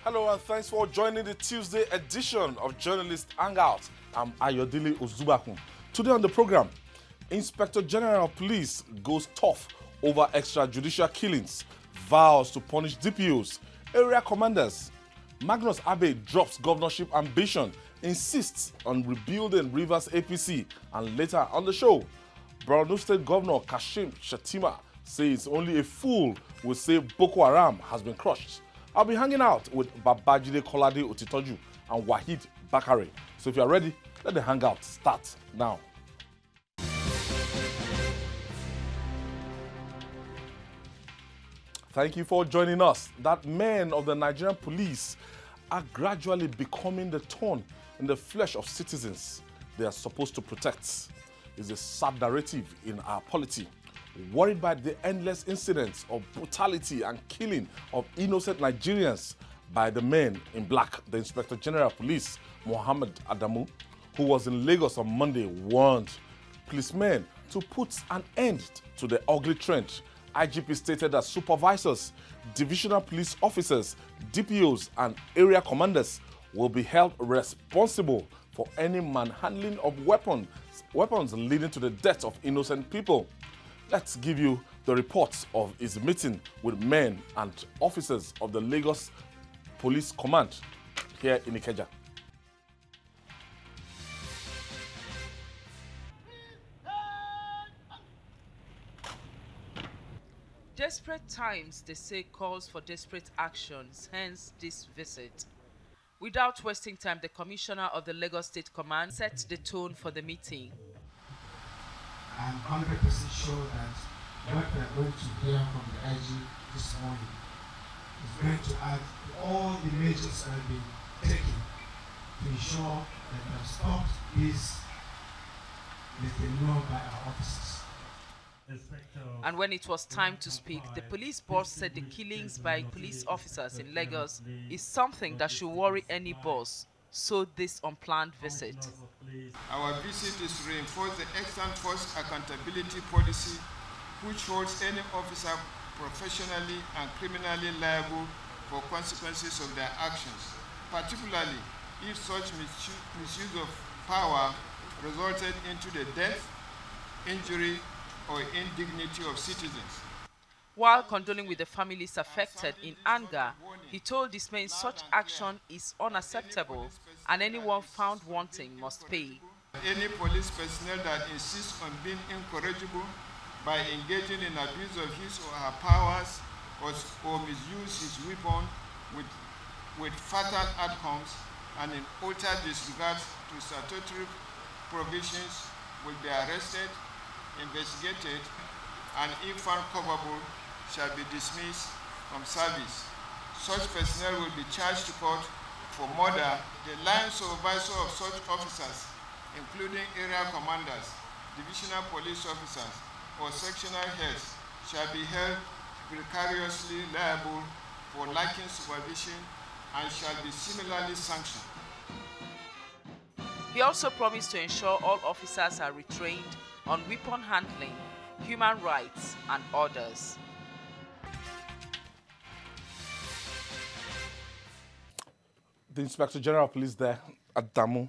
Hello and thanks for joining the Tuesday edition of Journalist Hangout. I'm Ayodele Ozubakun. Today on the program, Inspector General of Police goes tough over extrajudicial killings, vows to punish DPOs, area commanders. Magnus Abe drops governorship ambition, insists on rebuilding Rivers APC, and later on the show, Borno State Governor Kashim Shettima says only a fool will say Boko Haram has been crushed. I'll be hanging out with Babajide Kolade Otitoju and Wahid Bakare. So if you're ready, let the hangout start now. Thank you for joining us. That men of the Nigerian police are gradually becoming the thorn in the flesh of citizens they are supposed to protect. Is a sad narrative in our polity. Worried by the endless incidents of brutality and killing of innocent Nigerians by the men in black, the Inspector General of Police, Mohammed Adamu, who was in Lagos on Monday, warned policemen to put an end to the ugly trend. IGP stated that supervisors, divisional police officers, DPOs, and area commanders will be held responsible for any manhandling of weapons leading to the death of innocent people. Let's give you the reports of his meeting with men and officers of the Lagos Police Command here in Ikeja. Desperate times, they say, calls for desperate actions, hence this visit. Without wasting time, the commissioner of the Lagos State Command set the tone for the meeting. I'm 100% sure that what we are going to hear from the IG this morning is going to add to all the measures that have been taken to ensure that we have stopped this known by our officers. And when it was time to speak, the police boss said the killings by police officers in Lagos is something that should worry any boss. So this unplanned visit. Our visit is to reinforce the extant force accountability policy, which holds any officer professionally and criminally liable for consequences of their actions, particularly if such misuse of power resulted into the death, injury, or indignity of citizens. While condoling with the families affected in anger, he told his men such action is unacceptable and anyone found wanting must pay. Any police personnel that insists on being incorrigible by engaging in abuse of his or her powers or misuse his weapon with fatal outcomes and in utter disregard to statutory provisions will be arrested, investigated, and if found culpable, shall be dismissed from service. Such personnel will be charged to court for murder. The line supervisor of such officers, including area commanders, divisional police officers, or sectional heads, shall be held vicariously liable for lacking supervision and shall be similarly sanctioned. He also promised to ensure all officers are retrained on weapon handling, human rights, and others. The Inspector General of Police there, Adamu,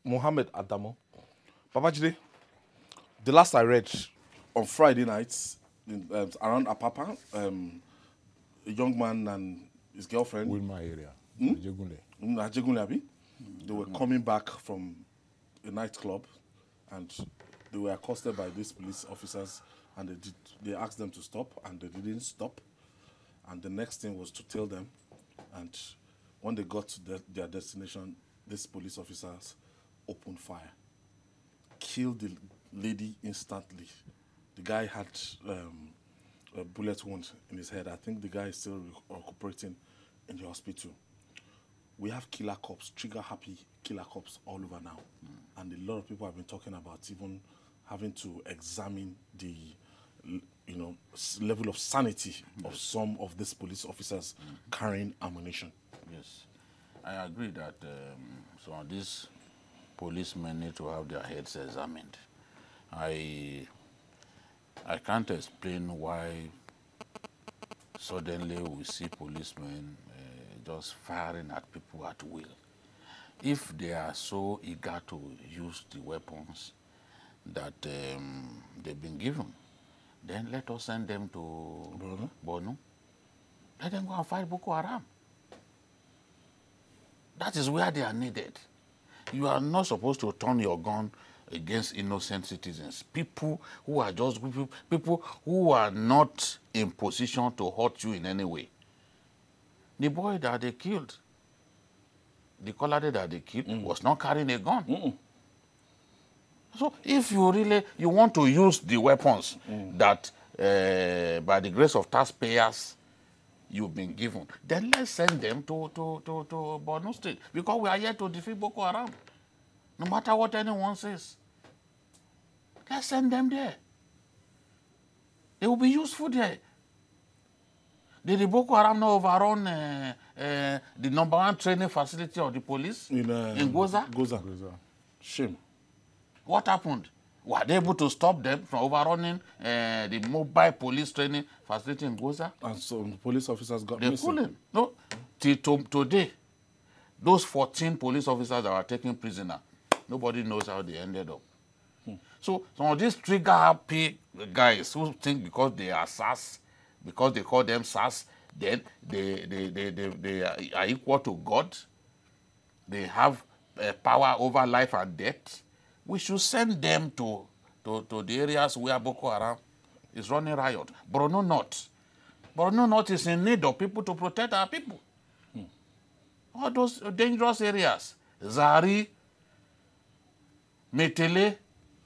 Mohammed Adamu. Babajide, the last I read on Friday nights around Apapa, a young man and his girlfriend. In my area, Ajegunle, Abi? They were coming back from a nightclub and they were accosted by these police officers and they asked them to stop and they didn't stop. And the next thing was to tell them, and when they got to their destination, these police officers opened fire, killed the lady instantly. The guy had a bullet wound in his head. I think the guy is still recuperating in the hospital. We have killer cops, trigger-happy killer cops all over now. And a lot of people have been talking about even having to examine the level of sanity of some of these police officers carrying ammunition. Yes, I agree that some of these policemen need to have their heads examined. I can't explain why suddenly we see policemen just firing at people at will. If they are so eager to use the weapons that they've been given, then let us send them to Borno. Let them go and fight Boko Haram. That is where they are needed. You are not supposed to turn your gun against innocent citizens. People who are just people who are not in position to hurt you in any way. The boy that they killed, the Colade that they killed, was not carrying a gun. So if you really want to use the weapons that by the grace of taxpayers you've been given, then let's send them to Borno State, because we are here to defeat Boko Haram. No matter what anyone says, let's send them there. They will be useful there. Did the Boko Haram not overrun the #1 training facility of the police in Goza? Goza. Shame. What happened? Were they able to stop them from overrunning the mobile police training facility in Goza? And so the police officers got They missing. couldn't. No. Till today, those 14 police officers that were taken prisoner, nobody knows how they ended up. So some of these trigger-happy guys who think because they are SARS, because they call them SARS, then they are equal to God. They have power over life and death. We should send them to the areas where Boko Haram is running riot. Borno North. Borno North is in need of people to protect our people. All those dangerous areas. Zari, Metele,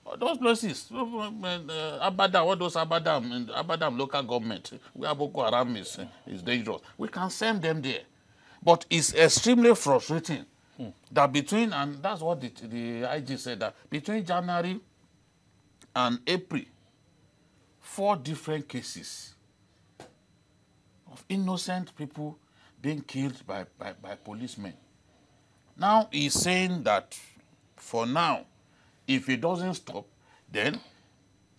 all those places. Abadam, all those Abadam local government, where Boko Haram is dangerous. We can send them there. But it's extremely frustrating that between, and that's what the IG said, that between January and April, 4 different cases of innocent people being killed by policemen. Now he's saying that for now, if it doesn't stop, then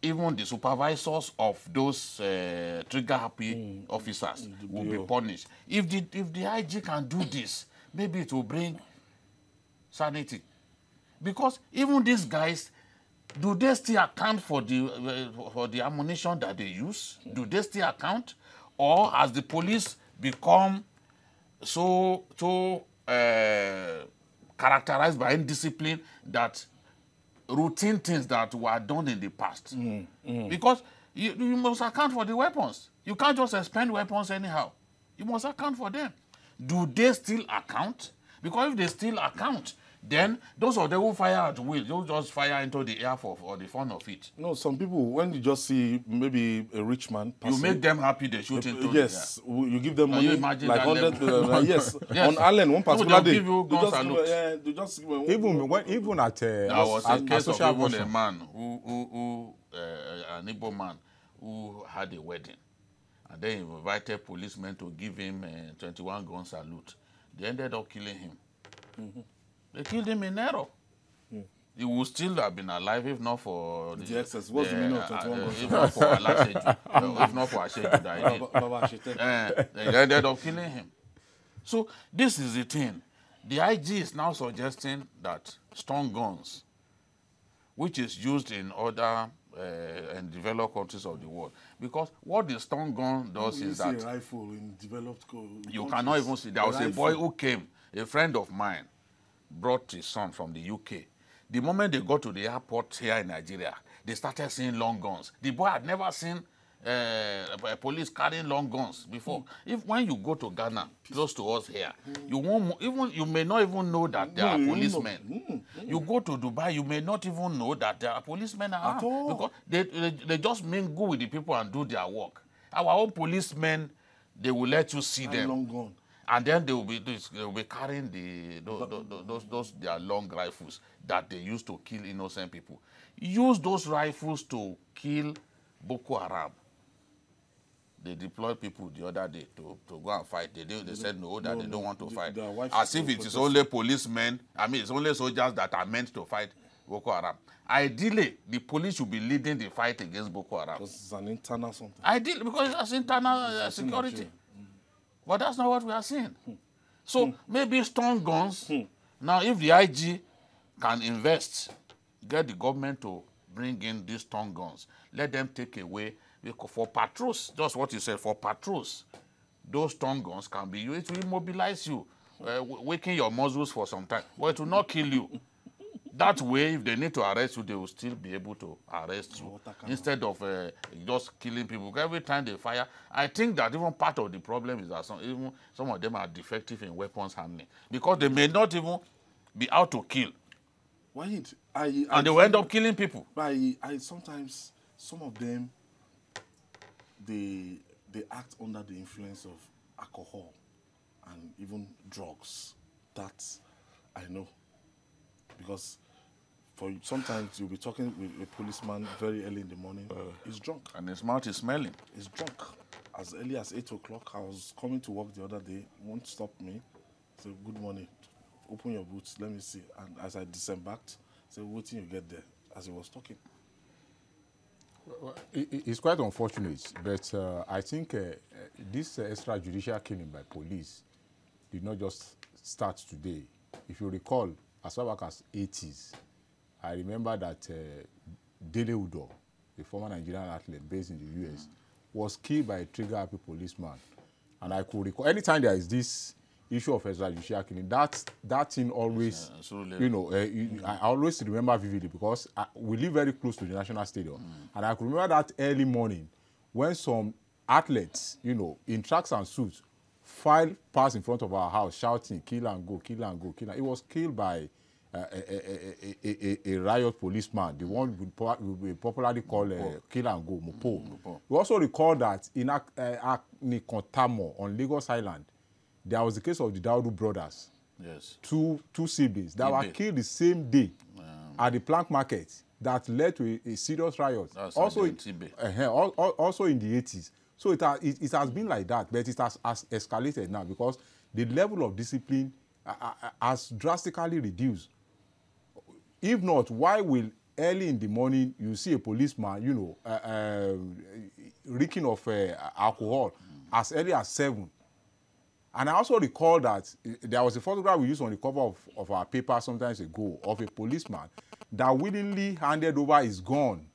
even the supervisors of those trigger-happy officers will be punished. If the IG can do this, maybe it will bring sanity. Because even these guys, do they still account for the ammunition that they use? Do they still account? Or has the police become so characterized by indiscipline that routine things that were done in the past? Because you must account for the weapons. You can't just expend weapons anyhow. You must account for them. Do they still account? Because if they still account, then those of them who fire at will, they'll just fire into the air for the fun of it. No, some people, when you just see maybe a rich man passing, you make them happy, they shoot into yes, you give them money, you imagine like that 100, yes. Yes. On Allen, one particular day, give you guns salute. they just Even at there was a case of social even version. a man who an Igbo man who had a wedding, and then he invited policemen to give him 21 gun salute. They ended up killing him. They killed him in error. He would still have been alive if not for the excess. What's the meaning of 21 guns? If not for Alasheju, if not for Asheju that he did. They ended up killing him. So this is the thing. The IG is now suggesting that stun guns, which is used in other and developed countries of the world, because what the stun gun does is that a rifle in developed you cannot even see. There was a boy who came, a friend of mine, brought his son from the UK. The moment they got to the airport here in Nigeria, they started seeing long guns. The boy had never seen police carrying long guns before. When you go to Ghana, close to us here, you may not even know that there are policemen. You go to Dubai, you may not even know that there are policemen around, because they just mingle with the people and do their work. Our own policemen, they will let you see them. Long gun. And then they will be carrying those their long rifles that they use to kill innocent people. Use those rifles to kill Boko Haram. They deployed people the other day to go and fight. They said no, they don't want to fight. As if it is only policemen, it's only soldiers that are meant to fight Boko Haram. Ideally, the police should be leading the fight against Boko Haram. Because it's an internal something. Ideally, because it's internal security. But that's not what we are seeing. So maybe stun guns. Now, if the IG can invest, get the government to bring in these stun guns, let them take away for patrols. Just what you said, for patrols, those stun guns can be used. It will immobilize you, waking your muscles for some time, but it will not kill you. That way, if they need to arrest you, they will still be able to arrest you instead of just killing people. Every time they fire, I think that even part of the problem is that some of them are defective in weapons handling because they may not even be out to kill. Why? And they will end up killing people. I sometimes, some of them, they act under the influence of alcohol and even drugs. That I know. Because sometimes you'll be talking with a policeman very early in the morning. He's drunk. And his mouth is smelling. He's drunk. As early as 8 o'clock, I was coming to work the other day. Won't stop me. Say, good morning. Open your boots. Let me see. And as I disembarked, say, wait till you get there. As he was talking. Well, it's quite unfortunate, but I think this extrajudicial killing by police did not just start today. If you recall, as far back as 80s, I remember that Dele Udo, a former Nigerian athlete based in the US, was killed by a trigger-happy policeman. And I could recall, anytime there is this issue of extrajudicial killing, that thing always, I always remember vividly because we live very close to the National Stadium. And I could remember that early morning when some athletes, in tracks and suits, filed past in front of our house shouting, kill and go, kill and go, kill and go. It was killed by a riot policeman, the one we popularly call kill and go, Mopo. We also recall that in Kontamo on Lagos Island, there was the case of the Daudu brothers, yes, two siblings that were killed the same day at the Plank Market that led to a serious riot. Also in the 80s. So it has been like that, but it has escalated now because the level of discipline has drastically reduced. If not, why will early in the morning you see a policeman, reeking of alcohol as early as 7? And I also recall that there was a photograph we used on the cover of our paper sometimes ago of a policeman that willingly handed over his gun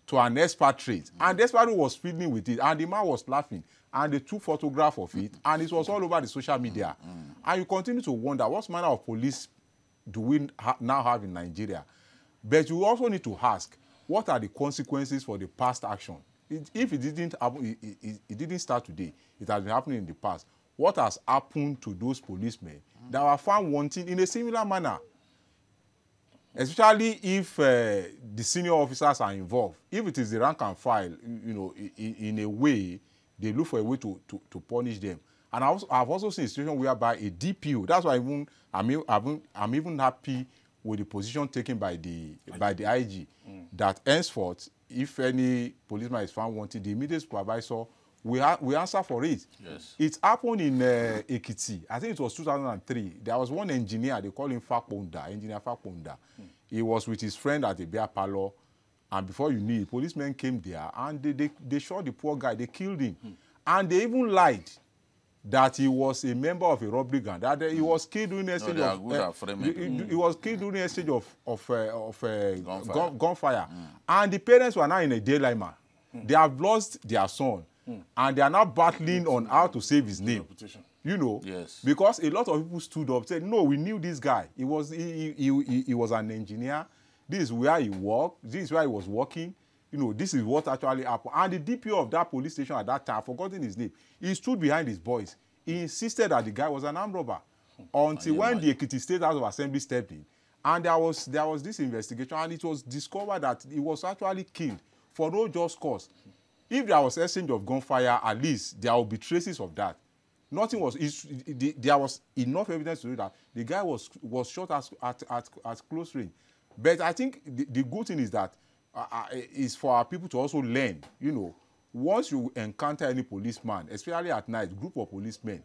to an expatriate, and the expatriate was fiddling with it, and the man was laughing, and they took photograph of it, and it was all over the social media. And you continue to wonder what manner of police do we now have in Nigeria. But you also need to ask, what are the consequences for the past action? If it didn't happen, it didn't start today, it has been happening in the past. What has happened to those policemen that were found wanting in a similar manner? Especially if the senior officers are involved. If it is the rank and file, in a way, they look for a way to punish them. And I've also seen a situation whereby a DPO, that's why I'm even happy with the position taken by the IG, that henceforth, if any policeman is found wanting, the immediate supervisor we answer for it. Yes. It happened in Ekiti. I think it was 2003. There was one engineer, they call him Engineer Fakponda. He was with his friend at a beer parlor, and before you knew it, policemen came there, and they shot the poor guy, they killed him. And they even lied that he was a member of a robbery gang, that he was killed during the exchange he was killed during the exchange of gunfire. And the parents were now in a dilemma. They have lost their son. And they are now battling on how to save his name. Yes. Because a lot of people stood up, said, no, we knew this guy. He was an engineer. This is where he worked. This is where he was working. This is what actually happened. And the DPO of that police station at that time, I've forgotten his name, he stood behind his boys. He insisted that the guy was an armed robber. Until when the Ekiti State House of Assembly stepped in. And there was this investigation, and it was discovered that he was actually killed for no just cause. If there was exchange of gunfire, at least there will be traces of that. Nothing was. There was enough evidence to do that. The guy was shot at close range. But I think the good thing is that is for our people to also learn. Once you encounter any policeman, especially at night, group of policemen,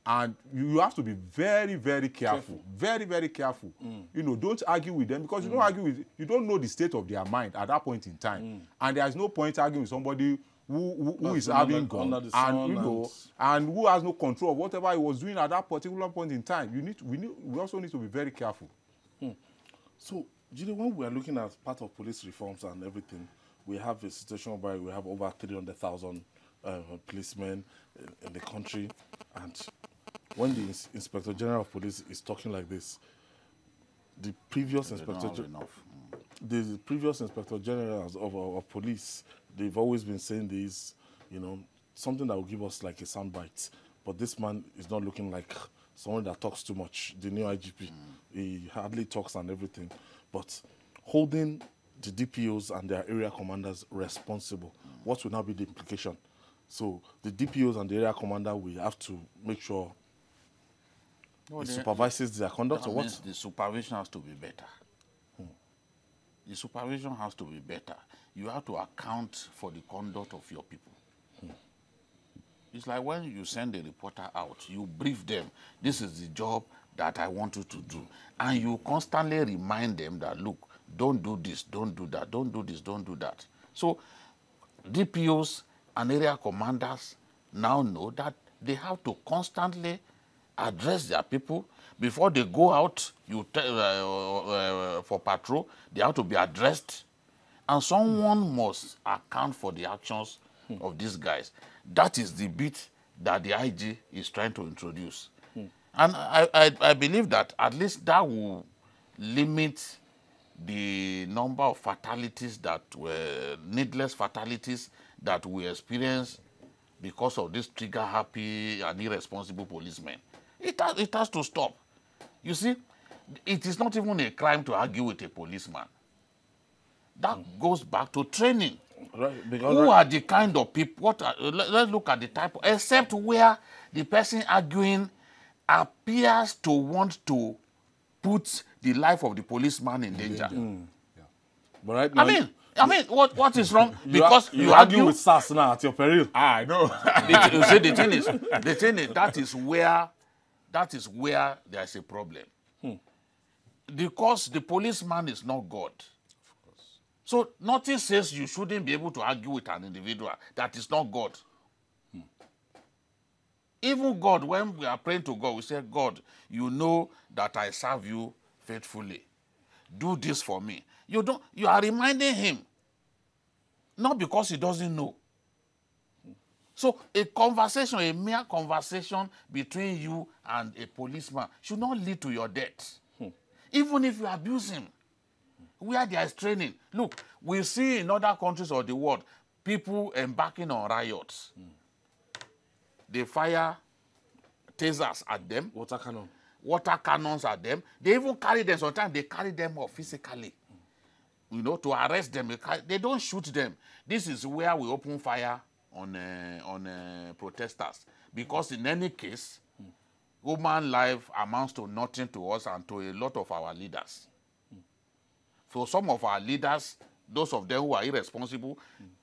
and you have to be very, very careful. Very, very careful. Don't argue with them, because you don't know the state of their mind at that point in time. And there's no point arguing with somebody who is That's having under gun, the and sun you know, and who has no control of whatever he was doing at that particular point in time. We also need to be very careful. So, Jide, when we are looking at part of police reforms and everything, we have a situation where we have over 300,000 policemen in the country, and when the Inspector General of Police is talking like this, the previous the previous Inspector Generals of Police, they've always been saying this, you know, something that will give us like a soundbite. But this man is not looking like someone that talks too much. The new IGP, he hardly talks and everything. But holding the DPOs and their area commanders responsible, what will now be the implication? So the DPOs and the area commander will have to make sure it supervises their conduct, or what? The supervision has to be better. The supervision has to be better. You have to account for the conduct of your people. It's like when you send a reporter out, you brief them, this is the job that I want you to do. And you constantly remind them that, look, don't do this, don't do that, don't do this, don't do that. So DPOs and area commanders now know that they have to constantly address their people. Before they go out for patrol, they have to be addressed. And someone must account for the actions of these guys. That is the bit that the IG is trying to introduce. And I believe that at least that will limit the number of fatalities that were needless fatalities that we experience because of this trigger-happy and irresponsible policemen. It has to stop. You see, it is not even a crime to argue with a policeman. That goes back to training. Right, who are the kind of people? Let's look at the type, except where the person arguing appears to want to put the life of the policeman in danger. But right now, I mean, what is wrong? Because you argue with SARS now at your peril. I know. You see, the thing is, that is where there is a problem. Because the policeman is not God. So nothing says you shouldn't be able to argue with an individual that is not God. Even God, when we are praying to God, we say, God, you know that I serve you faithfully. Do this for me. You are reminding him, not because he doesn't know. So a mere conversation between you and a policeman should not lead to your death. Even if you abuse him. Where there is training. Look, we see in other countries of the world, people embarking on riots. They fire tasers at them. Water cannons at them. They even carry them. Sometimes they carry them off physically. You know, to arrest them. They don't shoot them. This is where we open fire on protesters. Because in any case, human life amounts to nothing to us and to a lot of our leaders. For some of our leaders, those of them who are irresponsible,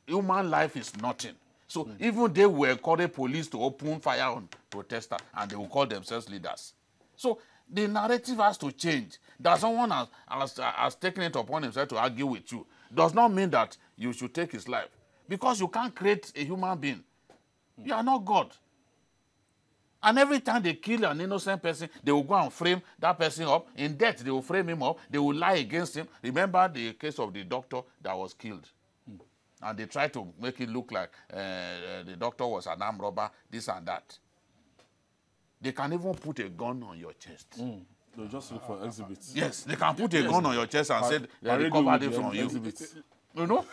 human life is nothing. So even they will encourage police to open fire on protesters, and they will call themselves leaders. So the narrative has to change. That someone has taken it upon himself to argue with you does not mean that you should take his life. Because you can't create a human being. You are not God. And every time they kill an innocent person, they will go and frame that person up. In death, they will frame him up. They will lie against him. Remember the case of the doctor that was killed. And they tried to make it look like the doctor was an armed robber, this and that. They can even put a gun on your chest. They'll just look for exhibits. Yes, they can put a gun on your chest and say they recovered it from you. Exhibits. You know?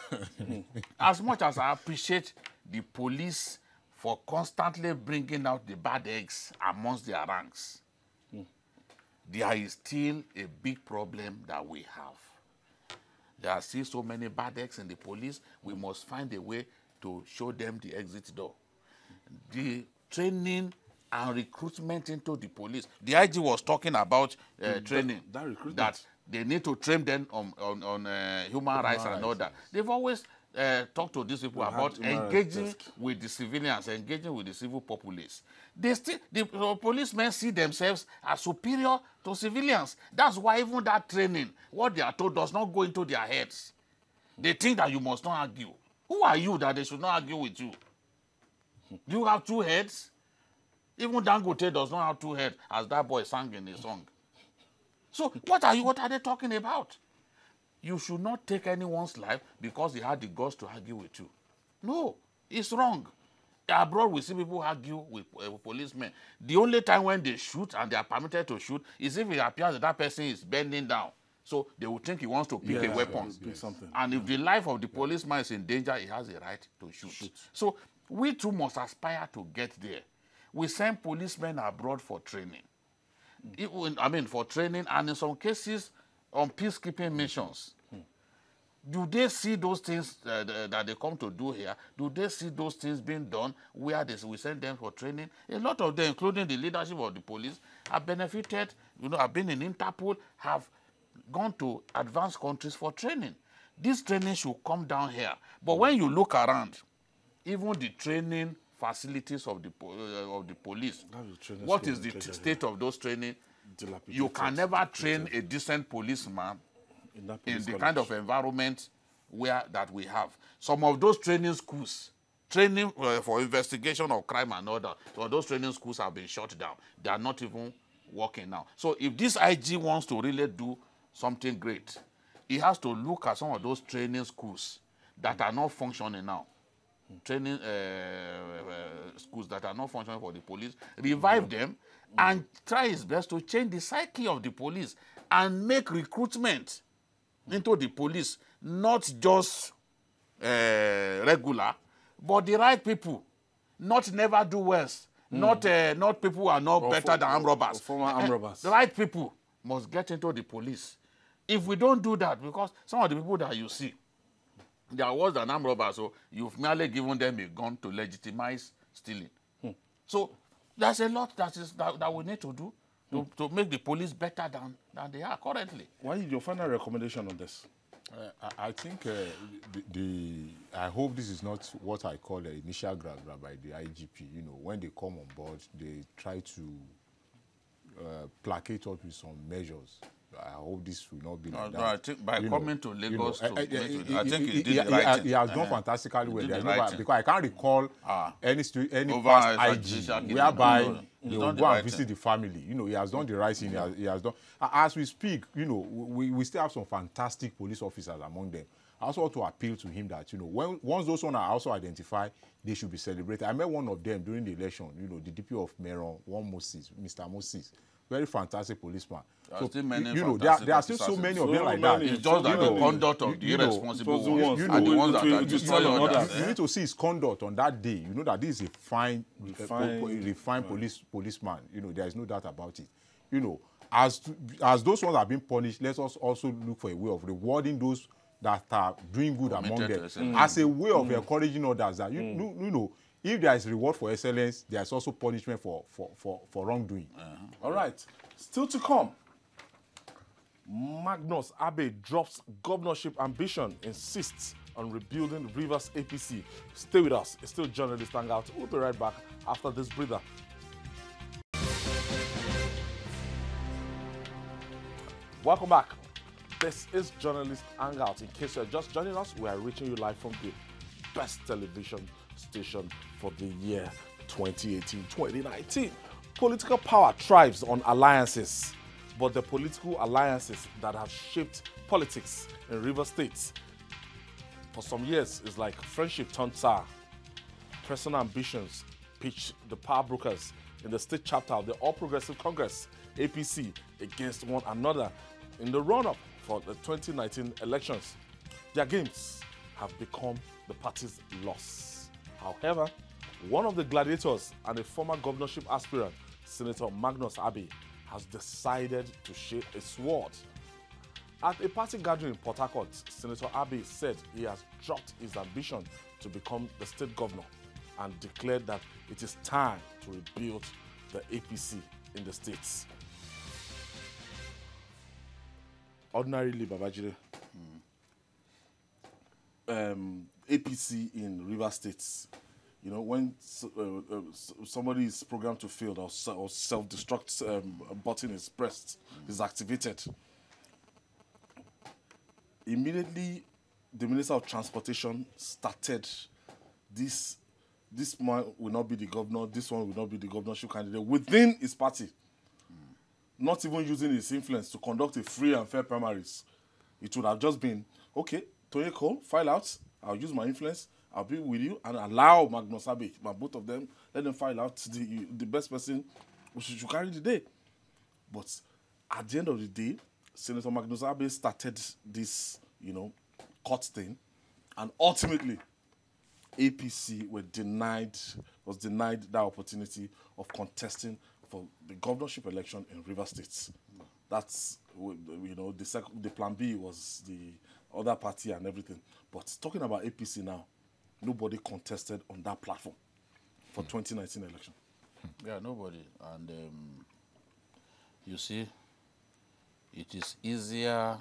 As much as I appreciate the police for constantly bringing out the bad eggs amongst their ranks, there is still a big problem that we have. There are still so many bad eggs in the police. We must find a way to show them the exit door. The training and recruitment into the police. The IG was talking about training. That they need to train them on human rights and all that. They've always talked to these people about engaging with the civilians, engaging with the civil populace. The policemen see themselves as superior to civilians. That's why even that training, what they are told, does not go into their heads. They think that you must not argue. Who are you that they should not argue with you? Do you have two heads? Even Dangote does not have two heads, as that boy sang in his song. So what are they talking about? You should not take anyone's life because he had the guts to argue with you. No, it's wrong. Abroad, we see people argue with policemen. The only time when they shoot and they are permitted to shoot is if it appears that that person is bending down. So they will think he wants to pick a weapon. Something. And if the life of the policeman is in danger, he has a right to shoot. So we too must aspire to get there. We send policemen abroad for training. For training, and in some cases on peacekeeping missions. Do they see those things that they come to do here? Do they see those things being done where we send them for training? A lot of them, including the leadership of the police, have benefited, have been in Interpol, have gone to advanced countries for training. This training should come down here. But when you look around, even the training facilities of the police, what is the state of those training? You can never train a decent policeman in the kind of environment that we have. Some of those training schools, training for investigation of crime and all that, so those training schools have been shut down. They are not even working now. So if this IG wants to really do something great, he has to look at some of those training schools that are not functioning now. Training schools that are not functioning for the police, revive them, and try his best to change the psyche of the police and make recruitment into the police not just regular, but the right people, not never do worse, not people who are not better than armed robbers. Former armed robbers. The right people must get into the police. If we don't do that, because some of the people that you see, they are worse than armed robbers, so you've merely given them a gun to legitimize stealing. So there's a lot that we need to do to make the police better than they are currently. What is your final recommendation on this? I think I hope this is not what I call an initial grab by the IGP. When they come on board, they try to placate us with some measures. I hope this will not be like that. I think by coming to Lagos, I think he did he the right thing. He has done fantastically well. Right because I can't recall any past IG whereby they will go and visit the family. He has done the right thing. He has done. As we speak, we still have some fantastic police officers among them. I also want to appeal to him that, once those ones are also identified, they should be celebrated. I met one of them during the election, the DP of Meron, Mr. Moses. Very fantastic policeman. There are still so many of them like that. It's just that the conduct of the irresponsible ones are the ones that are destroying others. You need to see his conduct on that day. You know that this is a refined policeman. There is no doubt about it. As those ones are being punished, let us also look for a way of rewarding those that are doing good among them, as a way of encouraging others that if there is reward for excellence, there is also punishment for wrongdoing. All right. Still to come. Magnus Abe drops governorship ambition, insists on rebuilding Rivers APC. Stay with us. It's still Journalist Hangout. We'll be right back after this breather. Welcome back. This is Journalist Hangout. In case you're just joining us, we are reaching you live from the best television station for the year 2018-2019. Political power thrives on alliances, but the political alliances that have shaped politics in River States for some years is like friendship turned sour. Personal ambitions pitch the power brokers in the state chapter of the All Progressive Congress, APC, against one another in the run-up for the 2019 elections. Their games have become the party's loss. However, one of the gladiators and a former governorship aspirant, Senator Magnus Abe, has decided to sheath a sword. At a party gathering in Port Harcourt, Senator Abe said he has dropped his ambition to become the state governor and declared that it is time to rebuild the APC in the states. Ordinarily, Babajide, APC in River States, when somebody is programmed to fail or self-destruct button is pressed, is activated, immediately the Minister of Transportation started this man will not be the governor, this one will not be the governorship candidate within his party. Not even using his influence to conduct a free and fair primaries. It would have just been, okay, Toye Cole, file out, I'll use my influence, I'll be with you, and allow Magnus Abe, both of them, let them file out the best person who should carry the day. But at the end of the day, Senator Magnus Abe started this, court thing, and ultimately, APC was denied that opportunity of contesting for the governorship election in River State. That's, the plan B was the other party and everything. But talking about APC now, nobody contested on that platform for 2019 election. Yeah, nobody. And you see, it is easier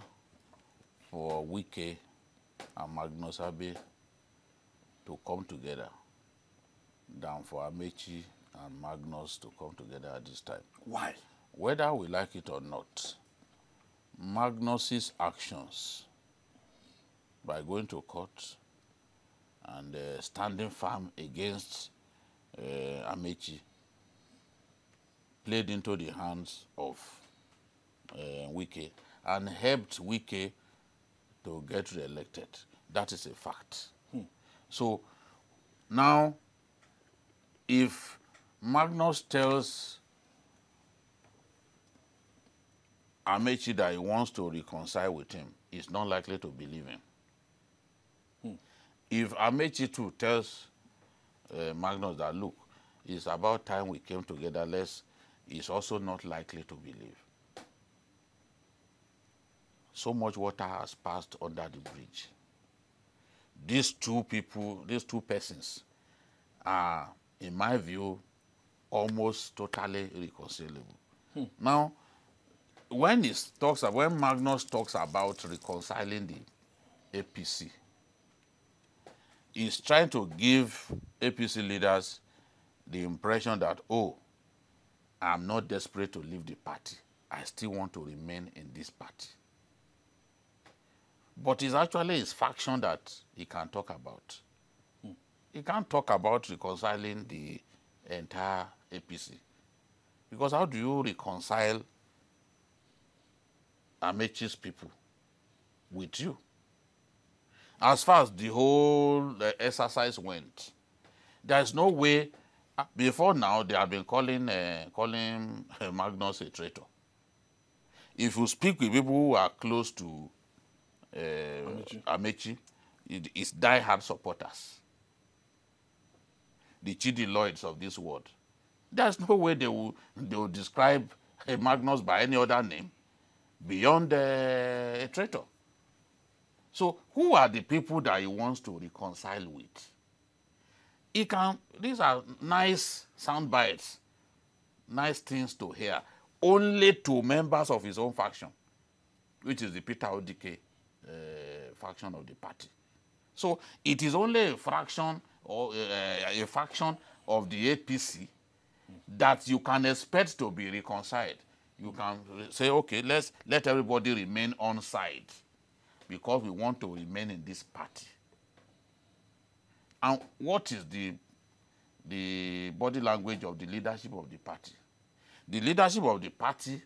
for Wike and Magnus Abe to come together than for Amechi and Magnus to come together at this time. Why? Whether we like it or not, Magnus's actions by going to court and standing firm against Amechi played into the hands of Wike and helped Wike to get re-elected. That is a fact. So now, if Magnus tells Amechi that he wants to reconcile with him, he's not likely to believe him. If Amechi too tells Magnus that, look, it's about time we came together, he's also not likely to believe. So much water has passed under the bridge. These two persons are, in my view, almost totally irreconcilable. Now, when Magnus talks about reconciling the APC, he's trying to give APC leaders the impression that, oh, I'm not desperate to leave the party. I still want to remain in this party. But it's actually his faction that he can talk about. He can't talk about reconciling the entire APC. Because how do you reconcile Amechi's people with you? As far as the whole exercise went, there's no way. Before now, they have been calling Magnus a traitor. If you speak with people who are close to Amechi, it's die-hard supporters. The Chidi Lloyds of this world. There's no way they will describe Magnus by any other name beyond a traitor. So who are the people that he wants to reconcile with? These are nice sound bites, nice things to hear, only to members of his own faction, which is the Peter Odike faction of the party. So it is only a fraction or a faction of the APC that you can expect to be reconciled. You can say, okay, let everybody remain on side because we want to remain in this party. And what is the body language of the leadership of the party? The leadership of the party,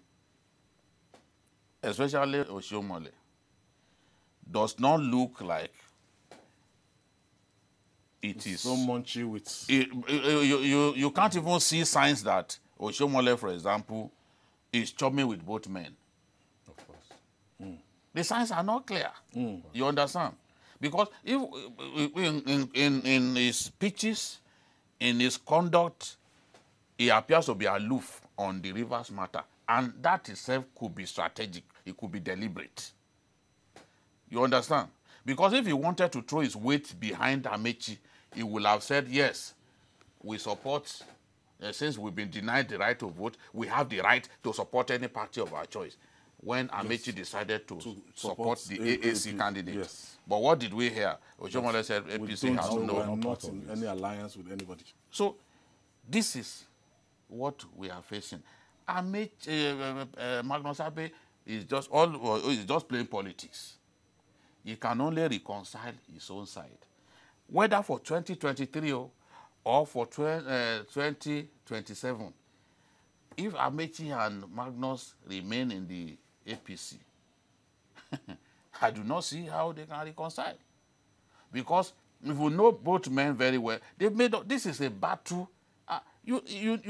especially Oshiomhole, does not look like it is so munchy with. You can't even see signs that Oshiomhole, for example, is chummy with both men. Of course. The signs are not clear. You understand? Because if in his speeches, in his conduct, he appears to be aloof on the Rivers matter, and that itself could be strategic. It could be deliberate. You understand? Because if he wanted to throw his weight behind Amechi, he would have said, yes, we support, since we've been denied the right to vote, we have the right to support any party of our choice. When Amechi decided to support the AAC candidate. Yes. But what did we hear? Oshiomhole said APC has We are no. not in any alliance with anybody. So this is what we are facing. Magnus Abe is just playing politics. he can only reconcile his own side. Whether for 2023 or for 2027, if Amechi and Magnus remain in the APC, I do not see how they can reconcile. Because if we know both men very well, they've made this is a battle. You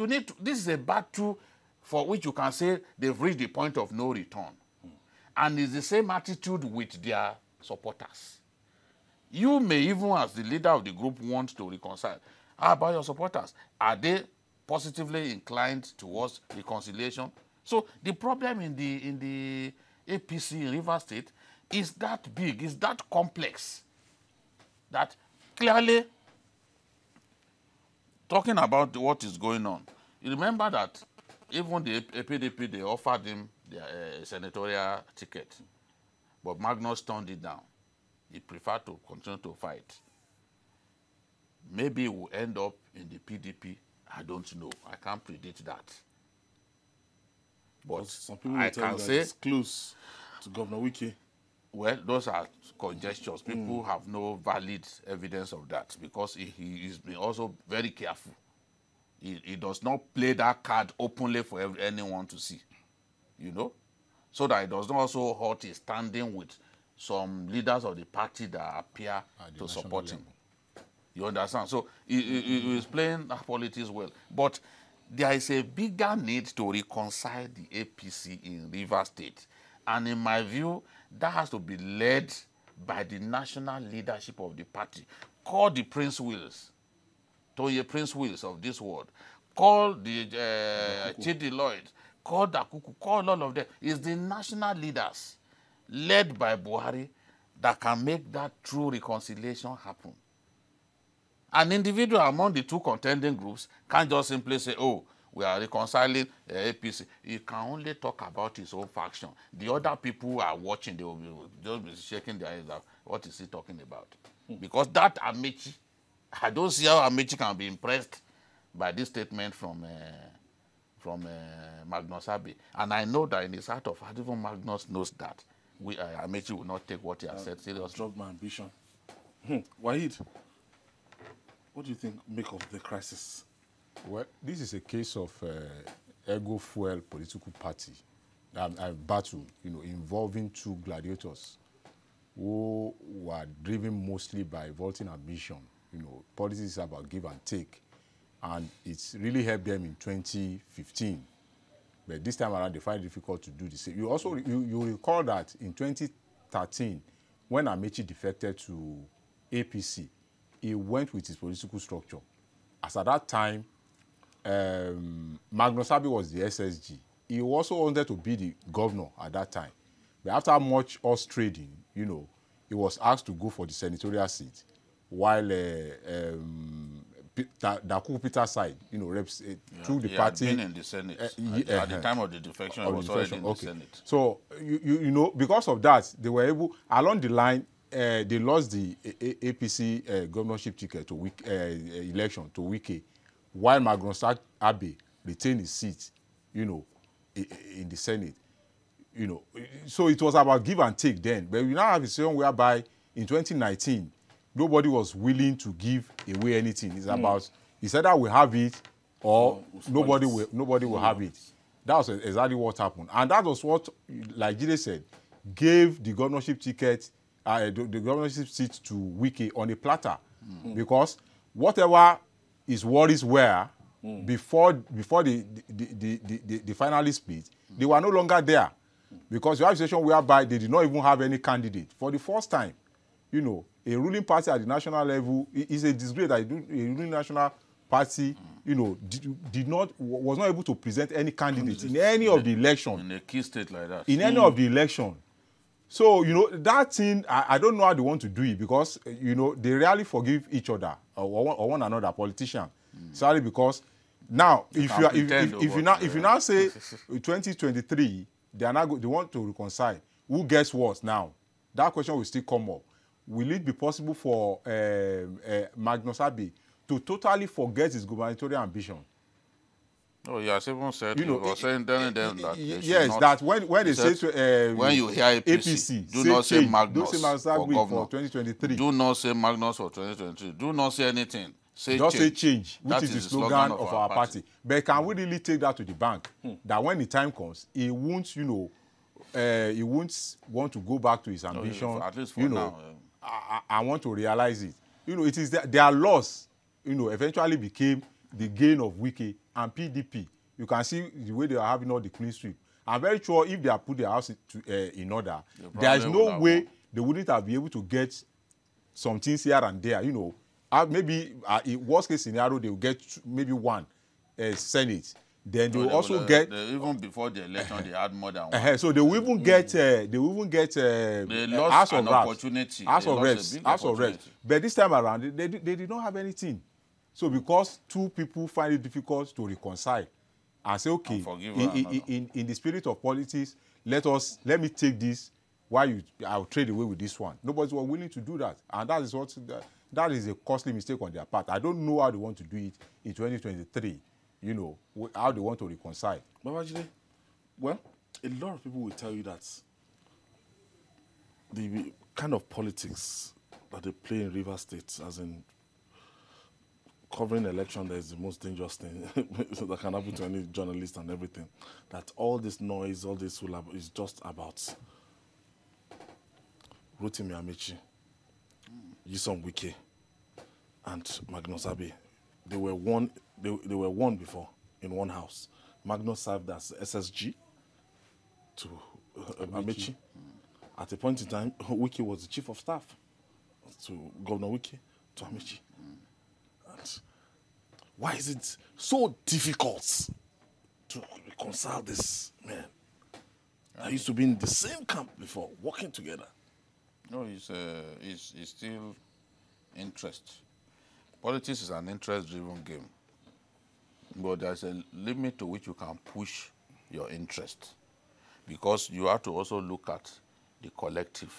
need to, this is a battle for which you can say they've reached the point of no return. And it's the same attitude with their supporters. You may even, as the leader of the group, want to reconcile. How about your supporters? Are they positively inclined towards reconciliation? So the problem in the APC in Rivers State is that big, is that complex, that clearly, talking about what is going on, you remember that even the PDP, they offered him the senatorial ticket, but Magnus turned it down. He preferred to continue to fight. Maybe he will end up in the PDP. I don't know. I can't predict that. But some people will tell you that it's close to Governor Wike. Well, those are conjectures. People have no valid evidence of that because he is being also very careful. He does not play that card openly for anyone to see, you know, so that it does not also hurt his standing with some leaders of the party that appear to support him. You understand? So he is playing politics well. But there is a bigger need to reconcile the APC in Rivers State. And in my view, that has to be led by the national leadership of the party. Call the Prince Wills, Toye Prince Wills of this world. Call the Chidi Lloyd, call Dakuku, call all of them. It's the national leaders led by Buhari that can make that true reconciliation happen. An individual among the two contending groups can't just simply say, oh, we are reconciling APC. He can only talk about his own faction. The other people are watching. They will just be shaking their heads out. What is he talking about? Because that Amechi, I don't see how Amechi can be impressed by this statement from Magnus Abe. And I know that in his heart of heart, even Magnus knows that Amechi will not take what he has said seriously. Drop my ambition. Wahid, what do you think make of the crisis? Well, this is a case of ego fuel political party battle, you know, involving two gladiators who were driven mostly by vaulting ambition. You know, politics is about give and take, and it's really helped them in 2015. But this time around, they find it difficult to do the same. You also you recall that in 2013, when Amechi defected to APC, he went with his political structure. As at that time, Magnus Abe was the SSG. He also wanted to be the governor at that time. But after much horse trading, you know, he was asked to go for the senatorial seat, while Dakuku Peter's side, you know, reps through the party. He had been in the Senate. At the time of the defection, he was already in the Senate. So, you know, because of that, they were able, along the line, they lost the APC governorship ticket to election to Wike, while Magnus Abe retained his seat, you know, in the Senate. You know, so it was about give and take then. But we now have a situation whereby in 2019, nobody was willing to give away anything. It's about, it's either we have it or nobody will have it. That was exactly what happened. And that was what, like Jide said, gave the governorship ticket, the governorship seat to Wike on a platter. Because whatever his worries were before the finally split, they were no longer there. Because you have a situation whereby they did not even have any candidate. For the first time, you know, a ruling party at the national level is a disgrace that a ruling national party, you know, was not able to present any candidate in any of the election. In a key state like that. In any of the election. So, you know, that thing, I don't know how they want to do it because, you know, they rarely forgive each other or one another, politicians. Sorry, because now, if you now say 2023, they want to reconcile. Who gets what now? That question will still come up. Will it be possible for Magnus Abe to totally forget his gubernatorial ambition? Oh, he has even said, You know, he was saying then that they should yes, not, that when they say said, to when you hear APC, do not say change, Magnus don't say Magnus for Agbe governor. for 2023. Do not say Magnus for 2023. Do not say anything. Say Just change. say change, which That is the slogan of our party. But can we really take that to the bank? That when the time comes, he won't, you know, he won't want to go back to his ambition. At least for you know, now. I want to realize it. You know, it is their loss, you know, eventually became the gain of Wike and PDP. You can see the way they are having all the clean sweep. I'm very sure if they have put their house in order, there is no way they wouldn't have been able to get some things here and there. You know, maybe in worst case scenario, they will get maybe one Senate. Then they will also get even before the election, they had more than one. so they will even get they lost an opportunity. House of Reps. But this time around, they did not have anything. So because two people find it difficult to reconcile and say, okay, in the spirit of politics, let me take this while I'll trade away with this one. Nobody was willing to do that, and that is a costly mistake on their part. I don't know how they want to do it in 2023. You know, how they want to reconcile. Babajide, well, a lot of people will tell you that the kind of politics that they play in River State, as in covering election, that is the most dangerous thing that can happen to any journalist and everything. That all this noise, all this is just about Rotimi Amaechi, Nyesom Wike, and Magnus Agbe. They were one before in one house. Magnus served as SSG to Amaechi. At a point in time, Wike was the chief of staff to Governor Wike, to Amaechi. And why is it so difficult to reconcile this man? I used to be in the same camp before, working together. No, it's still interest. Politics is an interest-driven game. But there's a limit to which you can push your interest. Because you have to also look at the collective,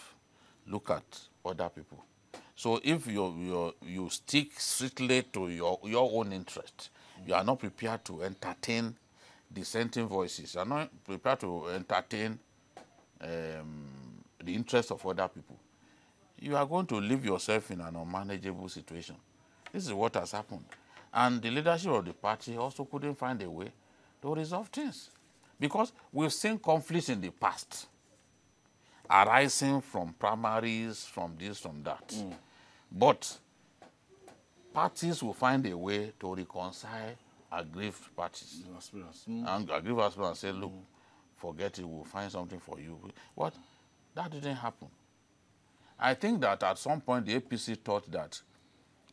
look at other people. So if you stick strictly to your own interest, you are not prepared to entertain dissenting voices. You are not prepared to entertain the interests of other people. You are going to leave yourself in an unmanageable situation. This is what has happened. And the leadership of the party also couldn't find a way to resolve things. Because we've seen conflicts in the past arising from primaries, from this, from that. But parties will find a way to reconcile aggrieved parties. And aggrieved aspirants and say, look, forget it, we'll find something for you. But that didn't happen. I think that at some point the APC thought that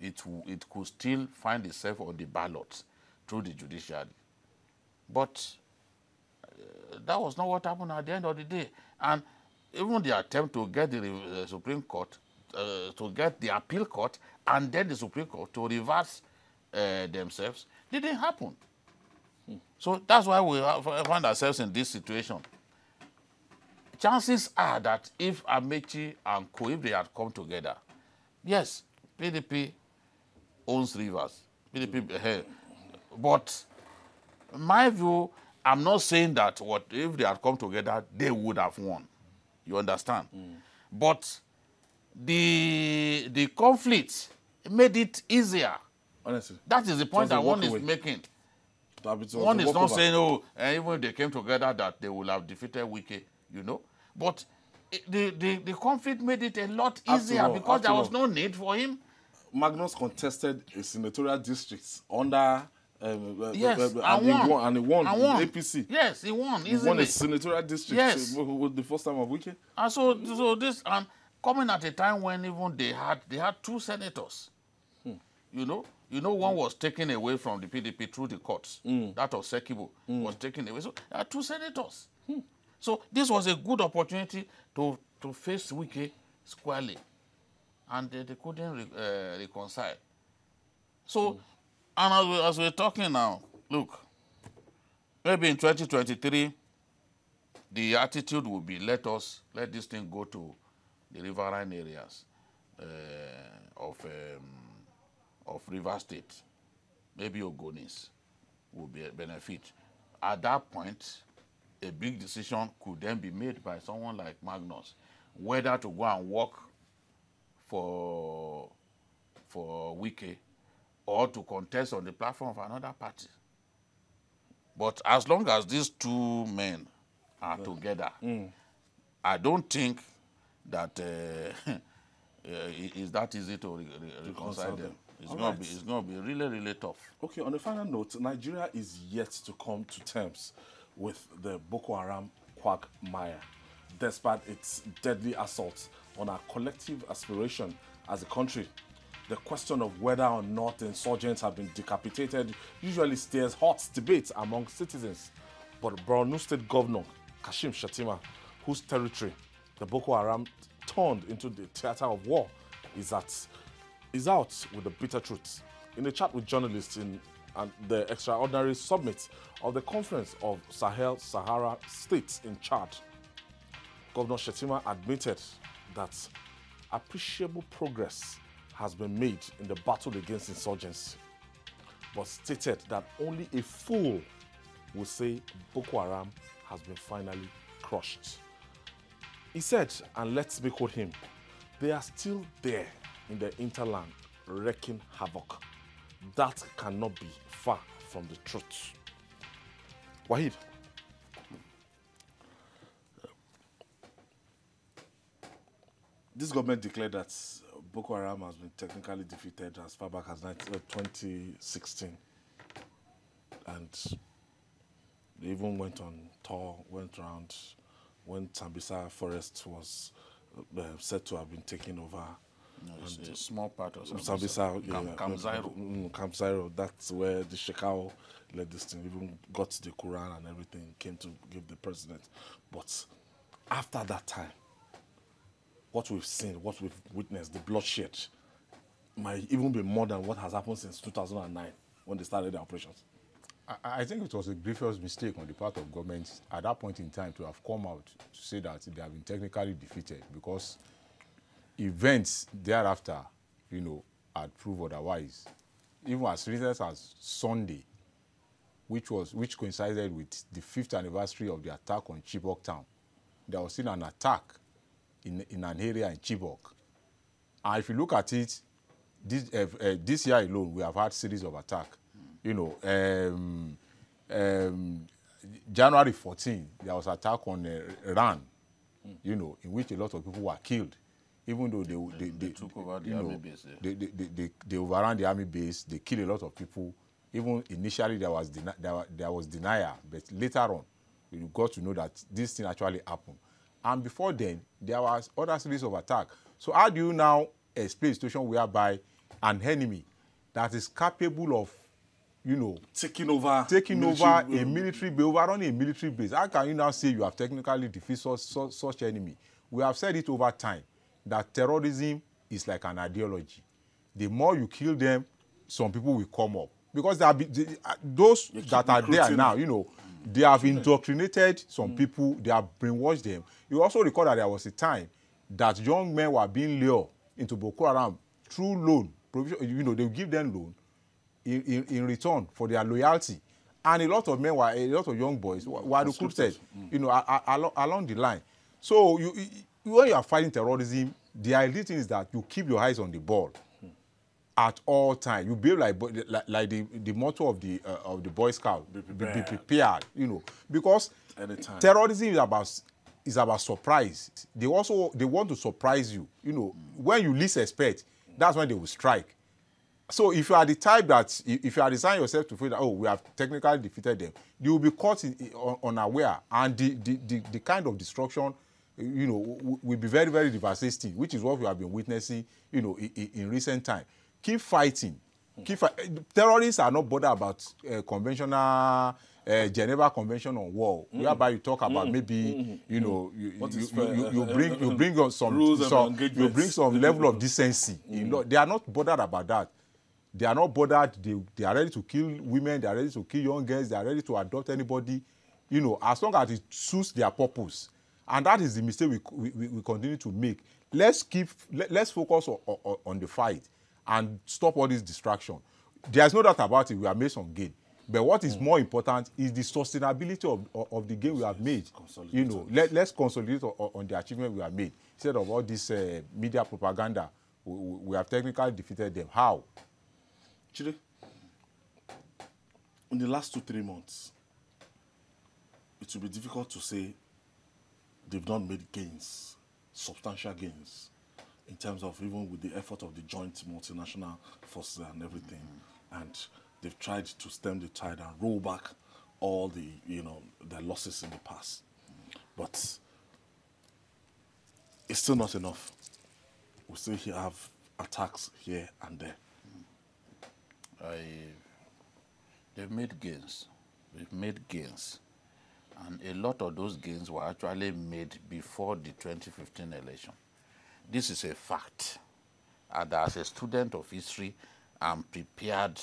it could still find itself on the ballot through the judiciary. But that was not what happened at the end of the day. And even the attempt to get the Supreme Court, to get the appeal court, and then the Supreme Court to reverse themselves, didn't happen. So that's why we find ourselves in this situation. Chances are that if Amaechi and Co, if they had come together, yes, PDP owns Rivers. PDP, but my view, I'm not saying that if they had come together, they would have won. You understand? But the conflict made it easier. Honestly. That is the point that one is making. One is not saying, oh, even if they came together, that they will have defeated Wike, you know. But the conflict made it a lot easier because there was no need for him. Magnus contested a senatorial district under yes, and he won the APC. Yes, he won easily. He won a senatorial district. Yes, with the first time of Wike. And so this and coming at a time when even they had two senators. You know, one was taken away from the PDP through the courts. That of Sekibo was taken away. So there are two senators. So this was a good opportunity to face Wike squarely. And they couldn't reconcile. So, and as we're talking now, look, maybe in 2023, the attitude will be let this thing go to the riverine areas of River State, maybe Ogonis, will benefit. At that point, a big decision could then be made by someone like Magnus, whether to go and work for Wike or to contest on the platform of another party. But as long as these two men are together, I don't think that it's that easy to reconcile them. It's going to be really, really tough. Okay, on a final note, Nigeria is yet to come to terms with the Boko Haram quagmire, despite its deadly assaults on our collective aspiration as a country. The question of whether or not the insurgents have been decapitated usually stirs hot debate among citizens. But Borno State Governor Kashim Shettima, whose territory the Boko Haram turned into the theater of war, is out with the bitter truth. In a chat with journalists in the extraordinary summit of the Conference of Sahel-Sahara States in Chad, Governor Shettima admitted that appreciable progress has been made in the battle against insurgency, but stated that only a fool will say Boko Haram has been finally crushed. He said, and let me quote him, "They are still there in the interland wreaking havoc. That cannot be far from the truth." Wahid. This government declared that Boko Haram has been technically defeated as far back as 2016. And they even went on tour, went around when Sambisa Forest was said to have been taken over. No, it's a small part of Sambisa. Camp Zairo, that's where the Shekau led this thing, even got the Quran and everything, came to give the president. But after that time, what we've seen, what we've witnessed, the bloodshed, might even be more than what has happened since 2009 when they started their operations. I think it was a grievous mistake on the part of government at that point in time to have come out to say that they have been technically defeated, because events thereafter, had proved otherwise. Even as recent as Sunday, which coincided with the 5th anniversary of the attack on Chibok town, there was still an attack in an area in Chibok. And if you look at it, this year alone, we have had series of attacks. January 14, there was attack on Iran, in which a lot of people were killed, even though they took over the army base. They overran the army base. They killed a lot of people. Even initially there was denial, but later on, we got to know that this thing actually happened. And before then, there was other series of attacks. So how do you now explain a situation whereby an enemy that is capable of, taking over a military base, overrunning a military base? How can you now say you have technically defeated such enemy? We have said it over time that terrorism is like an ideology. The more you kill them, some people will come up. Because those that are there now, they have indoctrinated some people, they have brainwashed them. You also recall that there was a time that young men were being lured into Boko Haram through loan. They give them loan in return for their loyalty. And a lot of young boys were recruited, along the line. So when you are fighting terrorism, the idea is that you keep your eyes on the ball at all times. You behave like the motto of the Boy Scout. Be prepared, because anytime. Terrorism is about surprise. They want to surprise you. When you least expect, that's when they will strike. So if you are the type that, if you are designing yourself to feel that, we have technically defeated them, you will be caught unaware, and the kind of destruction, will be very, very devastating, which is what we have been witnessing, in recent time. Keep fighting. Terrorists are not bothered about conventional Geneva Convention on War, whereby you talk about maybe you bring on some level of decency. They are not bothered about that. They are not bothered. They are ready to kill women. They are ready to kill young girls. They are ready to adopt anybody, as long as it suits their purpose. And that is the mistake we continue to make. Let's focus on the fight and stop all this distraction. There's no doubt about it. We have made some gain. But what is more important is the sustainability of the gain we have made. You know, let's consolidate on the achievement we have made. Instead of all this media propaganda, we have technically defeated them. How? Chide, in the last 2-3 months, it will be difficult to say they've not made gains, substantial gains, in terms of even with the effort of the joint multinational forces and everything. And they've tried to stem the tide and roll back all the, their losses in the past. But it's still not enough. We still have attacks here and there. They've made gains. We've made gains. And a lot of those gains were actually made before the 2015 election. This is a fact. And as a student of history, I'm prepared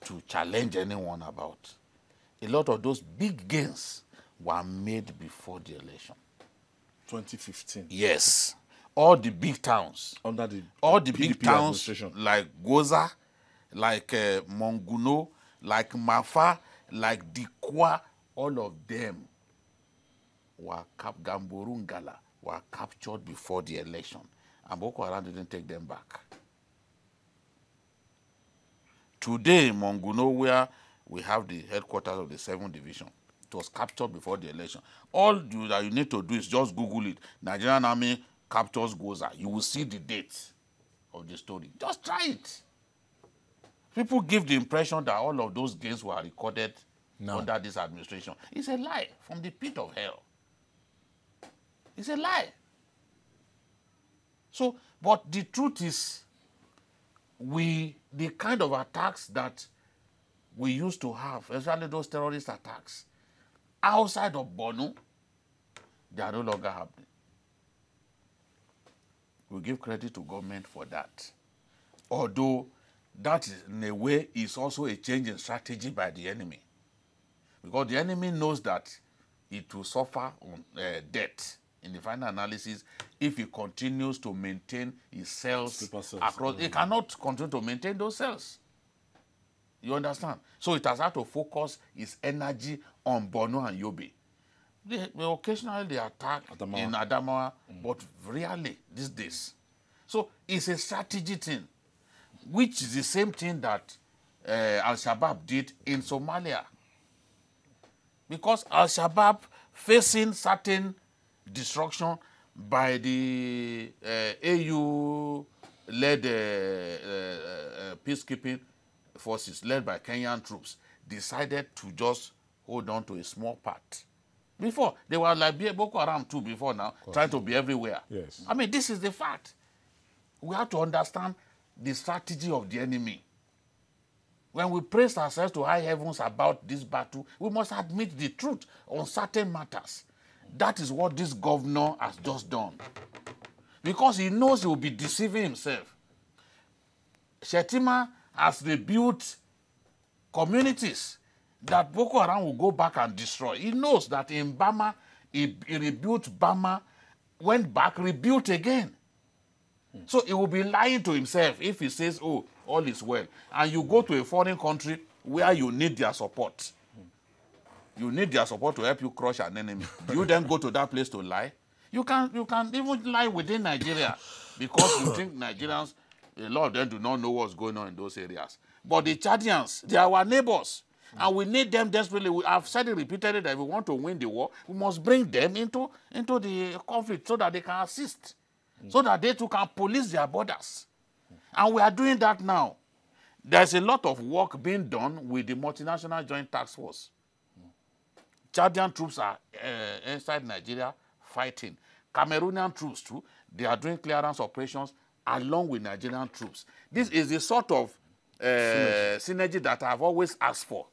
to challenge anyone about. A lot of those big gains were made before the election. 2015? Yes. All the big towns. Under the all the PDP big towns administration. like Goza, like Monguno, like Mafa, like Dikwa, all of them were Gamborungala were captured before the election. And Boko Haram didn't take them back. Today, Monguno, where we have the headquarters of the 7th Division, it was captured before the election. All that you need to do is just Google it. Nigerian Army captures Goza. You will see the date of the story. Just try it. People give the impression that all of those gains were recorded under this administration. It's a lie from the pit of hell. It's a lie. So, but the truth is, the kind of attacks that we used to have, especially those terrorist attacks, outside of Borno, they are no longer happening. We give credit to government for that. Although that, in a way, is also a change in strategy by the enemy. Because the enemy knows that it will suffer death in the final analysis if he continues to maintain his cells across. He cannot continue to maintain those cells. You understand? So it has had to focus its energy on Borno and Yobe. They occasionally they attack in Adamawa, but rarely these days. So it's a strategy thing, which is the same thing that Al-Shabaab did in Somalia. Because Al-Shabaab facing certain destruction by the AU-led peacekeeping forces, led by Kenyan troops, decided to just hold on to a small part. Before, they were like Boko Haram too before now, trying to be everywhere. Yes. I mean, this is the fact. We have to understand the strategy of the enemy. When we praise ourselves to high heavens about this battle, we must admit the truth on certain matters. That is what this governor has just done. Because he knows he will be deceiving himself. Shetima has rebuilt communities that Boko Haram will go back and destroy. He knows that in Bama, he rebuilt Bama, went back, rebuilt again. So he will be lying to himself if he says, oh, all is well. And you go to a foreign country where you need their support. You need their support to help you crush an enemy. You then go to that place to lie. You can even lie within Nigeria because you think Nigerians, a lot of them do not know what's going on in those areas. But the Chadians, they are our neighbors. And we need them desperately. I've said it repeatedly that if we want to win the war, we must bring them into the conflict so that they can assist. So that they too can police their borders. And we are doing that now. There's a lot of work being done with the multinational joint task force. Chadian troops are inside Nigeria fighting. Cameroonian troops too, they are doing clearance operations along with Nigerian troops. This is the sort of synergy that I've always asked for.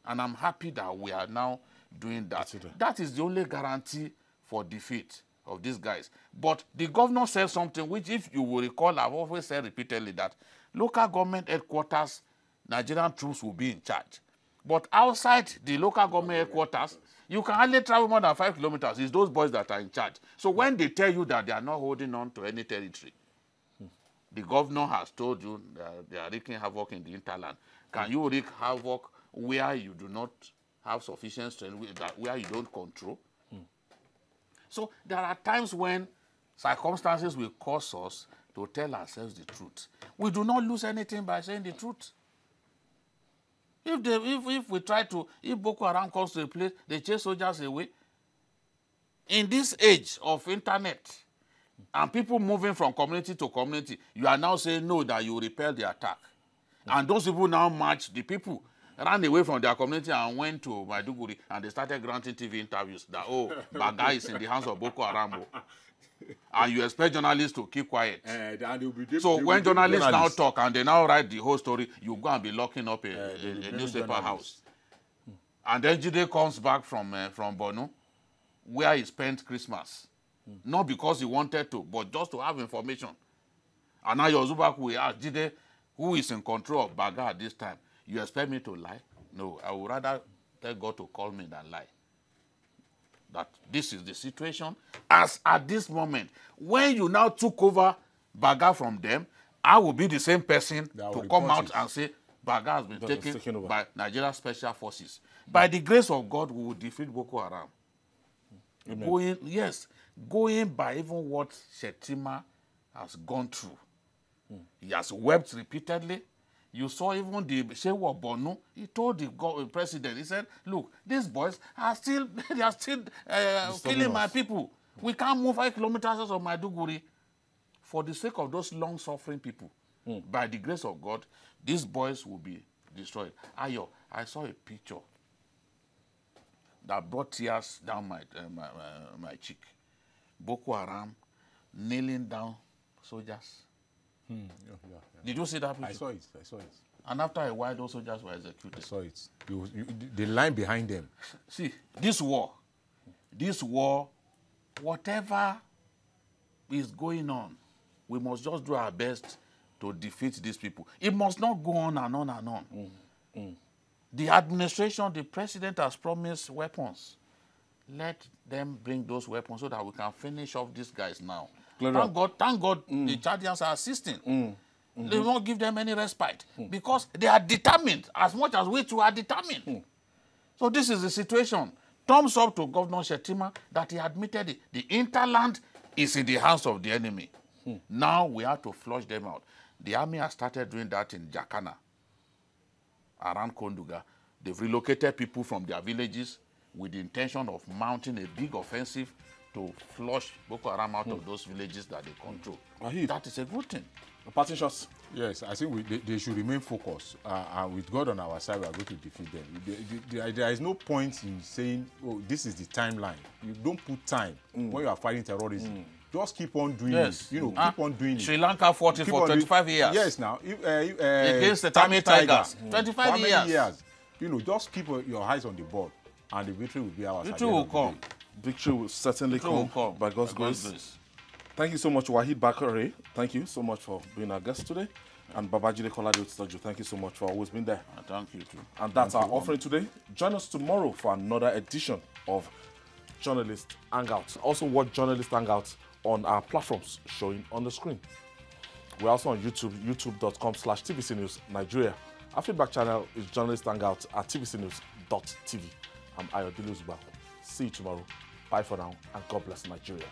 And I'm happy that we are now doing that. That is the only guarantee for defeat of these guys. But the governor said something which, if you will recall, I've always said repeatedly that local government headquarters, Nigerian troops will be in charge. But outside the local government headquarters, you can hardly travel more than 5 kilometers. It's those boys that are in charge. So when they tell you that they are not holding on to any territory, the governor has told you that they are wreaking havoc in the hinterland. Can you wreak havoc where you do not have sufficient strength, where you don't control? So there are times when circumstances will cause us to tell ourselves the truth. We do not lose anything by saying the truth. If Boko Haram comes to a place, they chase soldiers away. In this age of internet and people moving from community to community, you are now saying no, that you repel the attack. And those people now march, the people ran away from their community and went to Maiduguri, and they started granting TV interviews that, oh, Baga is in the hands of Boko Haram. And you expect journalists to keep quiet. So when journalists now talk and they now write the whole story, you go and be locking up a newspaper house. And then Jide comes back from Borno, where he spent Christmas. Not because he wanted to, but just to have information. And now Yozubaku will ask Jide, who is in control of Baga at this time, you expect me to lie? No, I would rather tell God to call me than lie. That this is the situation as at this moment. When you now took over Baga from them, I will be the same person to come out and say Baga has been taken by Nigeria Special Forces. By the grace of God, we will defeat Boko Haram. Going by even what Shetima has gone through. He has wept repeatedly. You saw even the Shehu of Borno. He told the president, he said, look, these boys are still, killing my people. We can't move 5 kilometers out of Maiduguri. For the sake of those long-suffering people, by the grace of God, these boys will be destroyed. Ayo, I saw a picture that brought tears down my cheek. Boko Haram kneeling down soldiers. Did you see that picture? I saw it. And after a while, those soldiers were executed. I saw it. The line behind them. See, this war, whatever is going on, we must just do our best to defeat these people. It must not go on and on and on. The administration, the president has promised weapons. Let them bring those weapons so that we can finish off these guys now. Thank God the Chadians are assisting. They won't give them any respite because they are determined as much as we too are determined. So this is the situation. Thumbs up to Governor Shetima that he admitted it. The interland is in the hands of the enemy. Now we have to flush them out. The army has started doing that in Jakana, around Konduga. They've relocated people from their villages with the intention of mounting a big offensive to flush Boko Haram out of those villages that they control. That is a good thing. Parting shots. Yes, I think they should remain focused. With God on our side, we are going to defeat them. There is no point in saying, oh, this is the timeline. You don't put time when you are fighting terrorism. Just keep on doing it. Keep on doing it. Sri Lanka fought it for 25 years. Yes, now. Against the Tamil Tigers. 25 years. Just keep your eyes on the ball, and the victory will be ours. Victory will come. Victory will certainly come by God's grace. Thank you so much, Wahid Bakare. Thank you so much for being our guest today. And Babajide Kolade Utsoju, thank you so much for always being there. Thank you too. And that's our offering today. Join us tomorrow for another edition of Journalist Hangout. Also watch Journalist Hangout on our platforms showing on the screen. We're also on YouTube, youtube.com/TVC News Nigeria. Our feedback channel is Journalist Hangout at tvcnews.tv. I'm Ayodele Uzuba. See you tomorrow. Bye for now, and God bless Nigeria.